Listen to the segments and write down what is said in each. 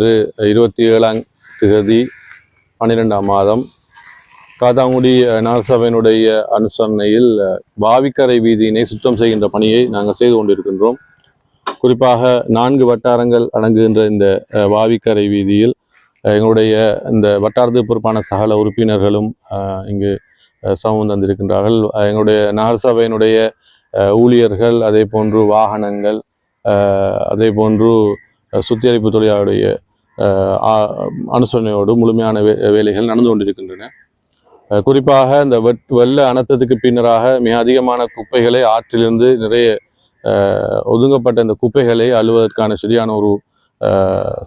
இன்று 27ஆம் தேதி 12ஆம் மாதம் காத்தாங்குடி நகரசபையினுடைய அனுசரணையில் வாவிக்கரை வீதியினை சுத்தம் செய்கின்ற பணியை நாங்கள் செய்து கொண்டிருக்கின்றோம். குறிப்பாக 4 வட்டாரங்கள் அடங்குகின்ற இந்த வாவிக்கரை வீதியில் எங்களுடைய இந்த வட்டாரத்துக்கு பொறுப்பான சகல உறுப்பினர்களும் இங்கு சமம் தந்திருக்கின்றார்கள். எங்களுடைய நகரசபையினுடைய ஊழியர்கள், அதே போன்று வாகனங்கள், அதே போன்று சுத்திகரிப்பு தொழிலாளருடைய அனுசரணையோடு முழுமையான வேலைகள் நடந்து கொண்டிருக்கின்றன. குறிப்பாக இந்த வெள்ள அனர்த்தத்துக்கு பின்னராக மிக அதிகமான குப்பைகளை ஆற்றிலிருந்து நிறைய ஒதுங்கப்பட்ட இந்த குப்பைகளை அள்ளுவதற்கான சரியான ஒரு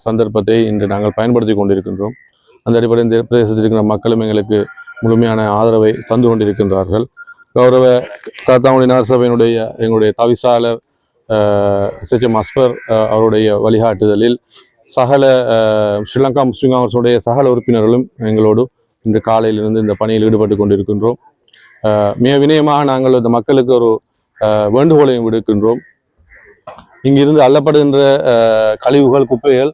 சந்தர்ப்பத்தை இன்று நாங்கள் பயன்படுத்தி கொண்டிருக்கின்றோம். அந்த அடிப்படையில் இந்த பிரதேசத்தில் இருக்கிற மக்களும் எங்களுக்கு முழுமையான ஆதரவை தந்து கொண்டிருக்கின்றார்கள். கௌரவ காத்தாங்குடி நகரசபையினுடைய எங்களுடைய தவிசாளர் SHM அஸ்பர் அவருடைய வழிகாட்டுதலில் சகல ஸ்ரீலங்கா முஸ்லிம் காங்கிரஸுடைய சகல உறுப்பினர்களும் எங்களோடு இன்று காலையிலிருந்து இந்த பணியில் ஈடுபட்டு கொண்டிருக்கின்றோம். மிக வினயமாக நாங்கள் இந்த மக்களுக்கு ஒரு வேண்டுகோளையும் விடுக்கின்றோம். இங்கிருந்து அள்ளப்படுகின்ற கழிவுகள், குப்பைகள்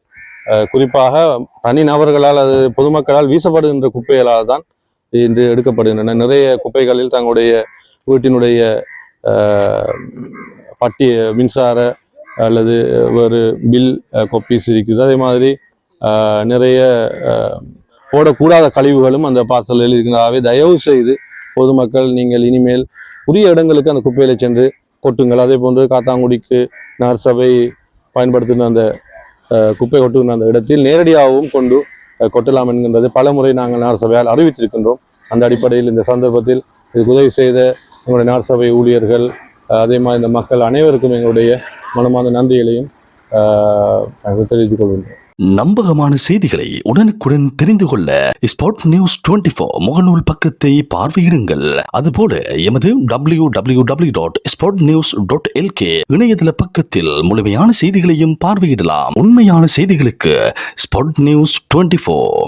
குறிப்பாக தனிநபர்களால் அது பொதுமக்களால் வீசப்படுகின்ற குப்பைகளால் தான் இன்று எடுக்கப்படுகின்றன. நிறைய குப்பைகளில் தங்களுடைய வீட்டினுடைய மின்சார அல்லது ஒரு பில் கொப்பீஸ் இருக்குது. அதே மாதிரி நிறைய போடக்கூடாத கழிவுகளும் அந்த பார்சலில் இருக்கிறாவே தயவு செய்து பொதுமக்கள் நீங்கள் இனிமேல் உரிய இடங்களுக்கு அந்த குப்பைகளை சென்று கொட்டுங்கள். அதே போன்று காத்தாங்குடிக்கு நகரசபை பயன்படுத்துகிற அந்த குப்பை கொட்டுகின்ற அந்த இடத்தில் நேரடியாகவும் கொண்டு கொட்டலாம் என்கின்றது பல முறை நாங்கள் நகரசபையால் அறிவித்திருக்கின்றோம். அந்த அடிப்படையில் இந்த சந்தர்ப்பத்தில் இதுக்கு உதவி செய்த எங்களுடைய நகரசபை ஊழியர்கள், அதே மாதிரி இந்த மக்கள் அனைவருக்கும் எங்களுடைய மனமார்ந்த நன்றிகளையும் தெரிவித்துக் கொள்கின்றோம். நம்பகமான செய்திகளை உடனுக்குடன் தெரிந்து கொள்ள ஸ்பாட் நியூஸ் 24 முகநூல் பக்கத்தை பார்வையிடுங்கள். அதுபோல எமது www.spotnews.lk இணையதள பக்கத்தில் முழுமையான செய்திகளையும் பார்வையிடலாம். உண்மையான செய்திகளுக்கு ஸ்பாட் நியூஸ் 24.